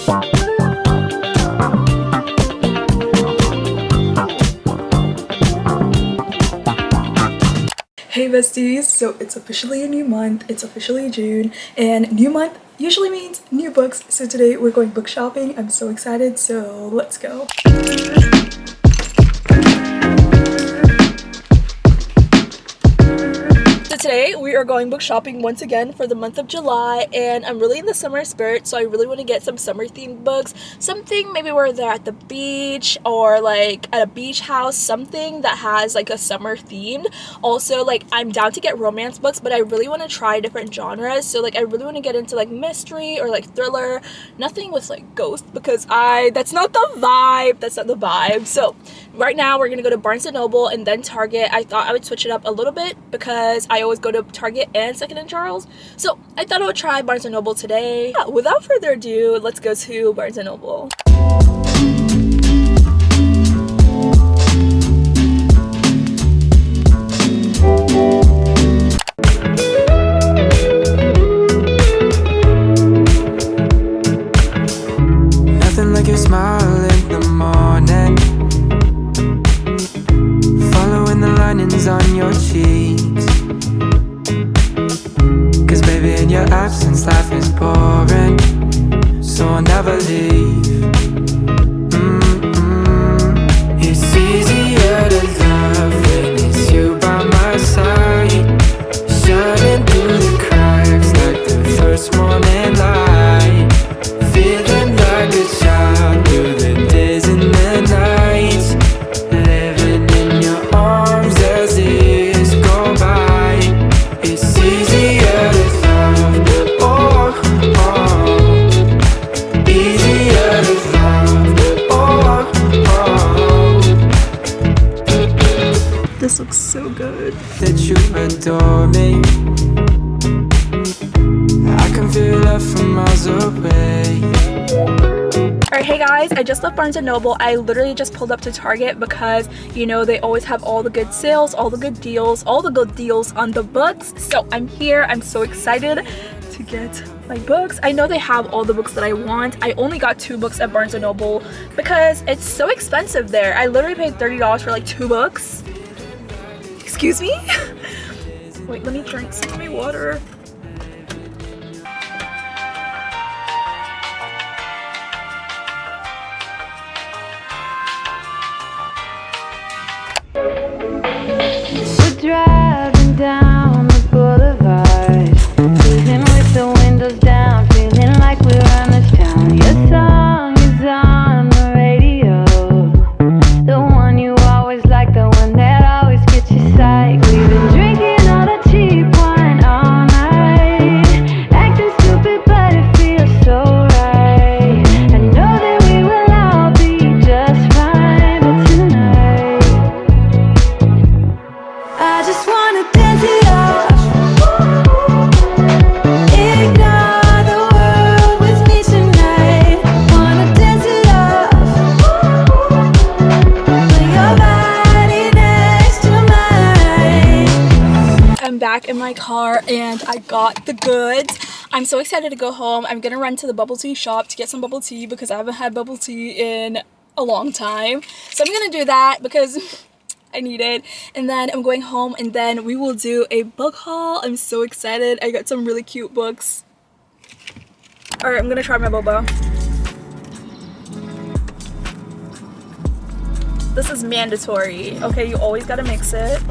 Hey besties, so it's officially a new month, it's officially June, and new month usually means new books, so today we're going book shopping. I'm so excited, so let's go. Today we are going book shopping once again for the month of July, and I'm really in the summer spirit, so I really want to get some summer themed books, something maybe where they're at the beach or like at a beach house, something that has like a summer themed. Also, like, I'm down to get romance books, but I really want to try different genres, so like I really want to get into like mystery or like thriller, nothing with like ghosts, because that's not the vibe. So right now we're gonna go to Barnes & Noble and then Target. I thought I would switch it up a little bit because I always go to Target and Second & Charles, so I thought I would try Barnes & Noble today. Yeah, without further ado, let's go to Barnes & Noble. Nothing like your smile in the morning, following the linings on your cheeks. Cause baby, in your absence life is boring, so I'll never leave. It's easier to love when it's you by my side, shining through the cracks like the first morning light, feeling like a child through the days and the nights, living in your arms as years go by. It's easier to love, oh, easier to love, oh. This looks so good. That you adore me, I can feel love from miles away. Alright, hey guys, I just left Barnes & Noble. I literally just pulled up to Target because, you know, they always have all the good sales, all the good deals on the books. So I'm here. I'm so excited to get my books. I know they have all the books that I want. I only got 2 books at Barnes & Noble because it's so expensive there. I literally paid $30 for like 2 books. Excuse me? Wait, let me drink some of my water. We're driving down the boulevard, cruising with the windows down, feeling like we're on this town. Your song is on the radio, the one you always like, the one that always gets you psyched. We've been drinking all the cheap wine all night, acting stupid but it feels so right. I know that we will all be just fine, but tonight I just wanna dance it off, ignore the world with me tonight. Wanna dance it off, put your body next to mine. I'm back in my car and I got the goods. I'm so excited to go home. I'm gonna run to the bubble tea shop to get some bubble tea because I haven't had bubble tea in a long time. So I'm gonna do that because I need it. And then I'm going home and then we will do a book haul. I'm so excited. I got some really cute books. Alright, I'm gonna try my boba. This is mandatory. Okay, you always gotta mix it.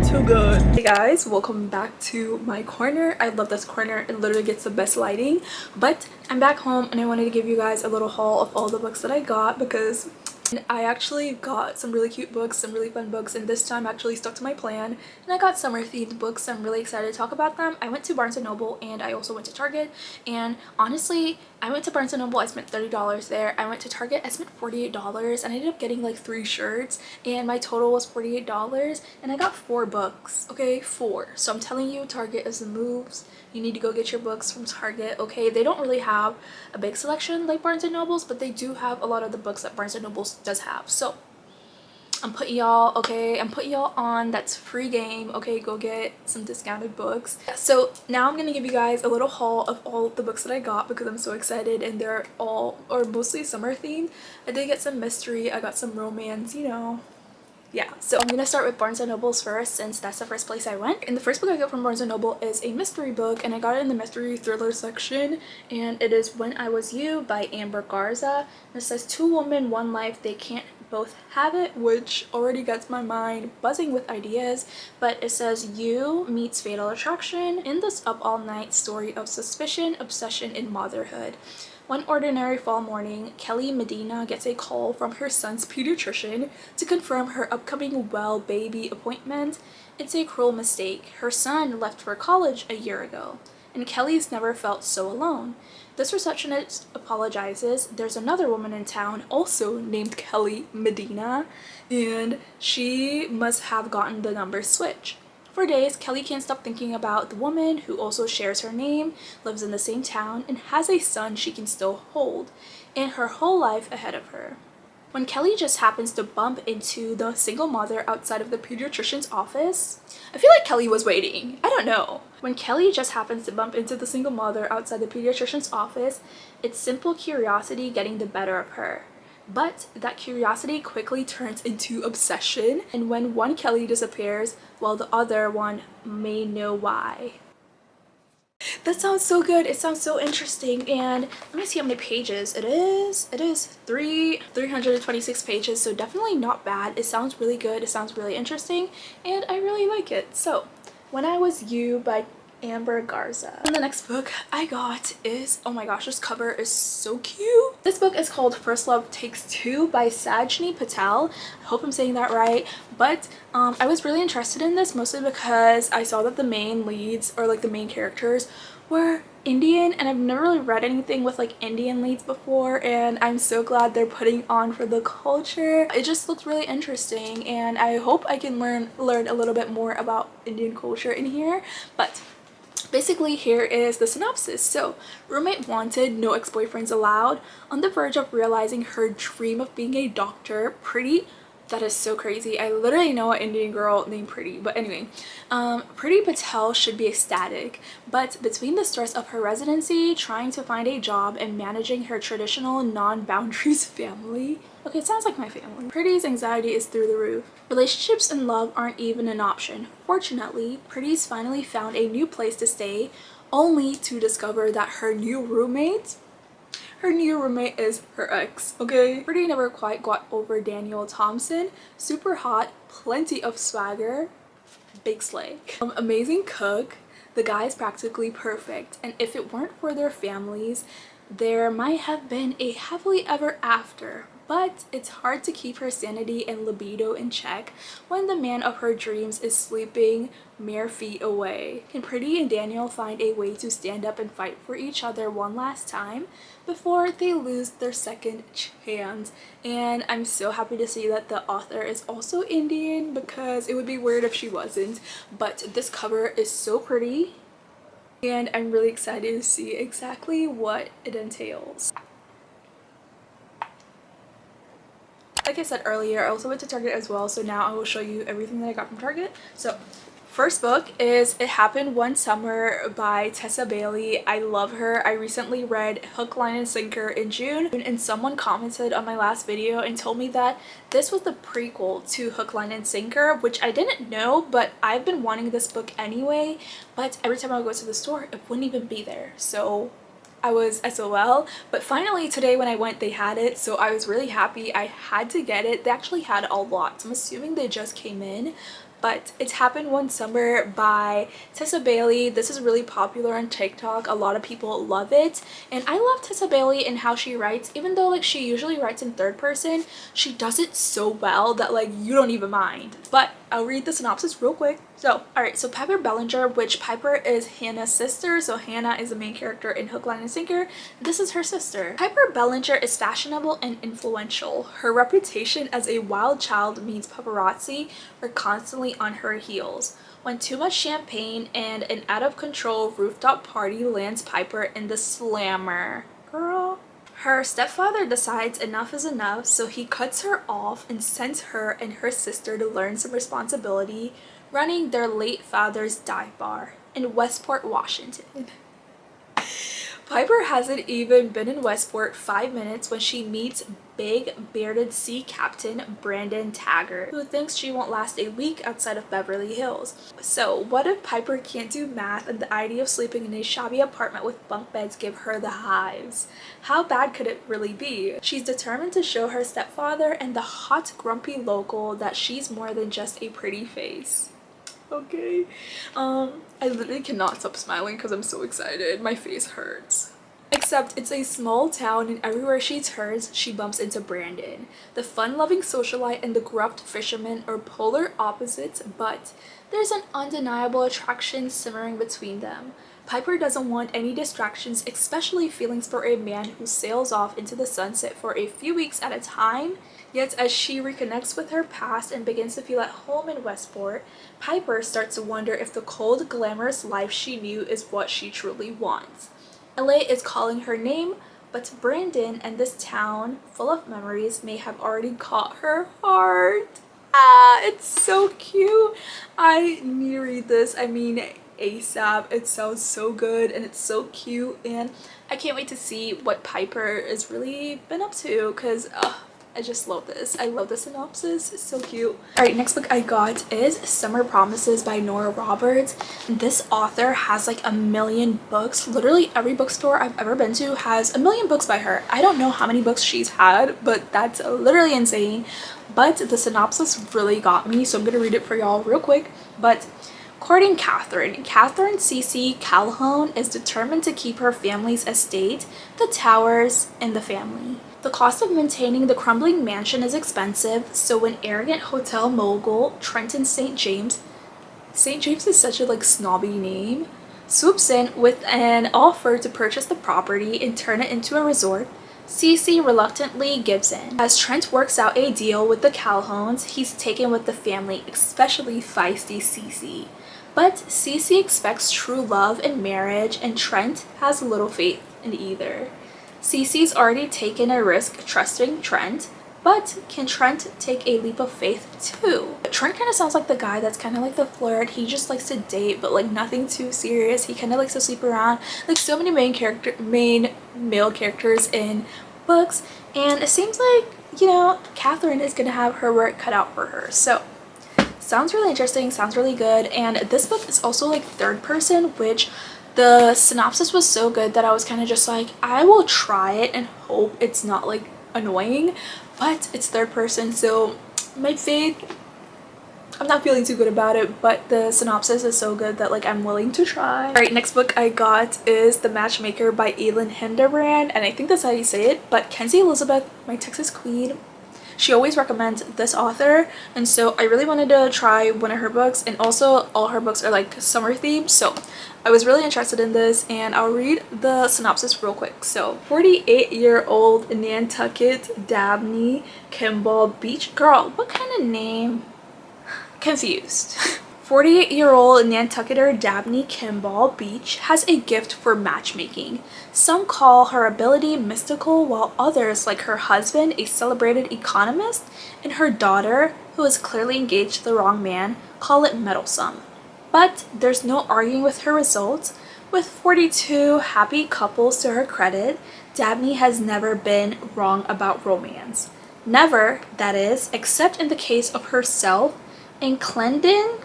Too good. Hey guys, welcome back to my corner. I love this corner. It literally gets the best lighting. But I'm back home and I wanted to give you guys a little haul of all the books that I got because I actually got some really cute books, some really fun books, and this time I actually stuck to my plan and I got summer themed books. I'm really excited to talk about them. I went to Barnes & Noble and I also went to Target, and honestly I went to Barnes & Noble, I spent $30 there. I went to Target, I spent $48 and I ended up getting like 3 shirts and my total was $48 and I got 4 books. Okay, 4. So I'm telling you, Target is the moves. You need to go get your books from Target. Okay, they don't really have a big selection like Barnes & Noble's, but they do have a lot of the books that Barnes & Noble's does have. So I'm putting y'all, okay, I'm putting y'all on. That's free game, okay? Go get some discounted books. So now I'm gonna give you guys a little haul of all the books that I got because I'm so excited, and they're all, or mostly, summer themed. I did get some mystery, I got some romance, you know. Yeah, so I'm gonna start with Barnes & Noble's first, since that's the first place I went. And the first book I got from Barnes & Noble is a mystery book, and I got it in the mystery thriller section, and it is When I Was You by Amber Garza. And it says, 2 women, 1 life, they can't both have it, which already gets my mind buzzing with ideas. But it says, You meets Fatal Attraction in this up all night story of suspicion, obsession, and motherhood. One ordinary fall morning, Kelly Medina gets a call from her son's pediatrician to confirm her upcoming well baby appointment. It's a cruel mistake. Her son left for college a year ago, and Kelly's never felt so alone. This receptionist apologizes. There's another woman in town also named Kelly Medina, and she must have gotten the numbers switched. For days, Kelly can't stop thinking about the woman who also shares her name, lives in the same town, and has a son she can still hold, and her whole life ahead of her. When Kelly just happens to bump into the single mother outside of the pediatrician's office, I feel like Kelly was waiting. I don't know. When Kelly just happens to bump into the single mother outside the pediatrician's office, it's simple curiosity getting the better of her. But that curiosity quickly turns into obsession, and when one Kelly disappears, well, the other one may know why. That sounds so good. It sounds so interesting. And let me see how many pages it is. It is 326 pages, so definitely not bad. It sounds really good. It sounds really interesting, and I really like it. So, When I Was You by Amber Garza. And the next book I got is, oh my gosh, this cover is so cute. This book is called First Love Takes Two by Sajni Patel. I hope I'm saying that right. But I was really interested in this mostly because I saw that the main leads, or like the main characters, were Indian, and I've never really read anything with like Indian leads before, and I'm so glad they're putting on for the culture. It just looked really interesting, and I hope I can learn a little bit more about Indian culture in here. But basically, here is the synopsis. So, roommate wanted, no ex-boyfriends allowed. On the verge of realizing her dream of being a doctor, Pretty, that is so crazy. I literally know an Indian girl named Pretty. But anyway, Pretty Patel should be ecstatic. But between the stress of her residency, trying to find a job, and managing her traditional non-boundaries family, okay, it sounds like my family, Pretty's anxiety is through the roof. Relationships and love aren't even an option. Fortunately, Pretty's finally found a new place to stay, only to discover that her new roommate is her ex, okay? Pretty never quite got over Daniel Thompson. Super hot, plenty of swagger, big slay. Amazing cook. The guy is practically perfect, and if it weren't for their families, there might have been a happily ever after. But it's hard to keep her sanity and libido in check when the man of her dreams is sleeping mere feet away. Can Pretty and Daniel find a way to stand up and fight for each other one last time before they lose their second chance? And I'm so happy to see that the author is also Indian, because it would be weird if she wasn't. But this cover is so pretty, and I'm really excited to see exactly what it entails. Like I said earlier, I also went to Target as well, so now I will show you everything that I got from Target. So, first book is It Happened One Summer by Tessa Bailey. I love her. I recently read Hook, Line, and Sinker in June, and someone commented on my last video and told me that this was the prequel to Hook, Line, and Sinker, which I didn't know, but I've been wanting this book anyway, but every time I go to the store, it wouldn't even be there, so I was SOL. But finally today when I went, they had it, so I was really happy. I had to get it. They actually had a lot, so I'm assuming they just came in. But It's Happened One Summer by Tessa Bailey. This is really popular on TikTok. A lot of people love it, and I love Tessa Bailey and how she writes. Even though like she usually writes in third person, she does it so well that like you don't even mind. But I'll read the synopsis real quick. So, alright, so Piper Bellinger, which Piper is Hannah's sister, so Hannah is the main character in Hook, Line, and Sinker. This is her sister. Piper Bellinger is fashionable and influential. Her reputation as a wild child means paparazzi are constantly on her heels. When too much champagne and an out-of-control rooftop party lands Piper in the slammer. Girl. Her stepfather decides enough is enough, so he cuts her off and sends her and her sister to learn some responsibility running their late father's dive bar in Westport, Washington. Piper hasn't even been in Westport 5 minutes when she meets big bearded sea captain Brandon Taggart, who thinks she won't last a week outside of Beverly Hills. So what if Piper can't do math and the idea of sleeping in a shabby apartment with bunk beds give her the hives? How bad could it really be? She's determined to show her stepfather and the hot grumpy local that she's more than just a pretty face. Okay. I literally cannot stop smiling because I'm so excited. My face hurts. Except it's a small town and everywhere she turns, she bumps into Brandon. The fun-loving socialite and the gruff fisherman are polar opposites, but there's an undeniable attraction simmering between them. Piper doesn't want any distractions, especially feelings for a man who sails off into the sunset for a few weeks at a time. Yet as she reconnects with her past and begins to feel at home in Westport, Piper starts to wonder if the cold, glamorous life she knew is what she truly wants. LA is calling her name, but Brandon and this town full of memories may have already caught her heart. Ah, it's so cute. I need to read this. I mean, ASAP. It sounds so good and it's so cute, and I can't wait to see what Piper has really been up to because I just love this. I love the synopsis. It's so cute. Alright, next book I got is Summer Promises by Nora Roberts. This author has like 1,000,000 books. Literally every bookstore I've ever been to has 1,000,000 books by her. I don't know how many books she's had, but that's literally insane. But the synopsis really got me, so I'm gonna read it for y'all real quick. But courting Catherine. Catherine C.C. Calhoun is determined to keep her family's estate, the Towers, in the family. The cost of maintaining the crumbling mansion is expensive, so an arrogant hotel mogul, Trenton St. James is such a like snobby name, swoops in with an offer to purchase the property and turn it into a resort, Cece reluctantly gives in. As Trent works out a deal with the Calhouns, he's taken with the family, especially feisty Cece. But Cece expects true love and marriage, and Trent has little faith in either. Cece's already taken a risk trusting Trent, but can Trent take a leap of faith too? Trent kind of sounds like the guy that's kind of like the flirt. He just likes to date, but like nothing too serious. He kind of likes to sleep around. Like so many main male characters in books, and it seems like, you know, Catherine is gonna have her work cut out for her. So sounds really interesting, sounds really good. And this book is also like third person, which the synopsis was so good that I was kind of just like, I will try it and hope it's not like annoying, but it's third person, so my faith, I'm not feeling too good about it, but the synopsis is so good that like I'm willing to try. Alright, next book I got is The Matchmaker by Elin Hilderbrand, and I think that's how you say it, but Kenzie Elizabeth, my Texas queen, she always recommends this author, and so I really wanted to try one of her books, and also all her books are like summer themed, so I was really interested in this, and I'll read the synopsis real quick. So 48-year-old Nantucket Dabney Kimball Beach, girl, what kind of name? Confused. 48-year-old Nantucketer Dabney Kimball Beach has a gift for matchmaking. Some call her ability mystical, while others, like her husband, a celebrated economist, and her daughter, who is clearly engaged to the wrong man, call it meddlesome. But there's no arguing with her results. With 42 happy couples to her credit, Dabney has never been wrong about romance. Never, that is, except in the case of herself and Clendon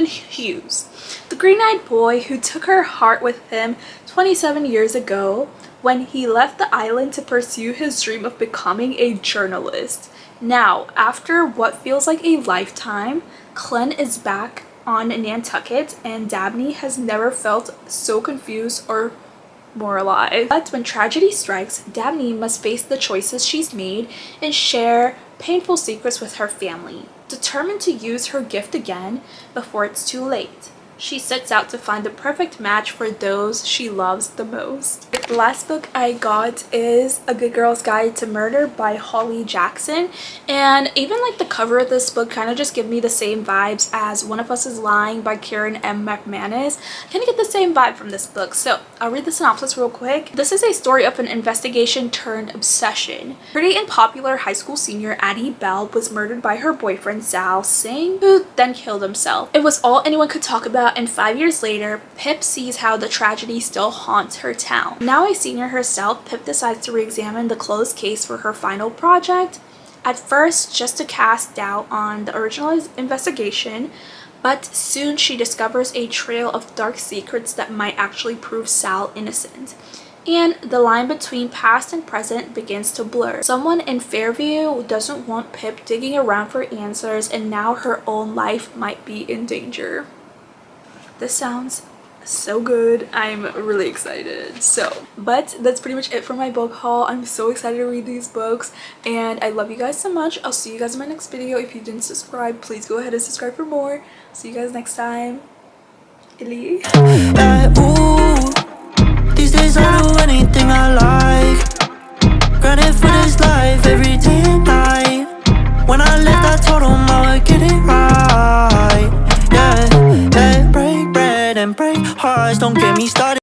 Hughes, the green-eyed boy who took her heart with him 27 years ago when he left the island to pursue his dream of becoming a journalist. Now, after what feels like a lifetime, Clen is back on Nantucket, and Dabney has never felt so confused or more alive. But when tragedy strikes, Dabney must face the choices she's made and share painful secrets with her family, determined to use her gift again before it's too late. she sets out to find the perfect match for those she loves the most. The last book I got is A Good Girl's Guide to Murder by Holly Jackson, and even like the cover of this book kind of just give me the same vibes as One of Us is Lying by Karen M. McManus. I kind of get the same vibe from this book, so I'll read the synopsis real quick. This is a story of an investigation turned obsession. Pretty and popular high school senior Addie Bell was murdered by her boyfriend Zal Singh, who then killed himself. It was all anyone could talk about, and 5 years later, Pip sees how the tragedy still haunts her town. Now a senior herself, Pip decides to re-examine the closed case for her final project. At first, just to cast doubt on the original investigation, but soon she discovers a trail of dark secrets that might actually prove Sal innocent. And the line between past and present begins to blur. Someone in Fairview doesn't want Pip digging around for answers, and now her own life might be in danger. This sounds so good. I'm really excited. But that's pretty much it for my book haul. I'm so excited to read these books, and I love you guys so much. I'll see you guys in my next video. If you didn't subscribe, please go ahead and subscribe for more. See you guys next time. Illy. These days I do anything I like. Grinding for this life every day and night. When I left I told them I would get it right. Yeah, break bread and break hearts. Don't get me started.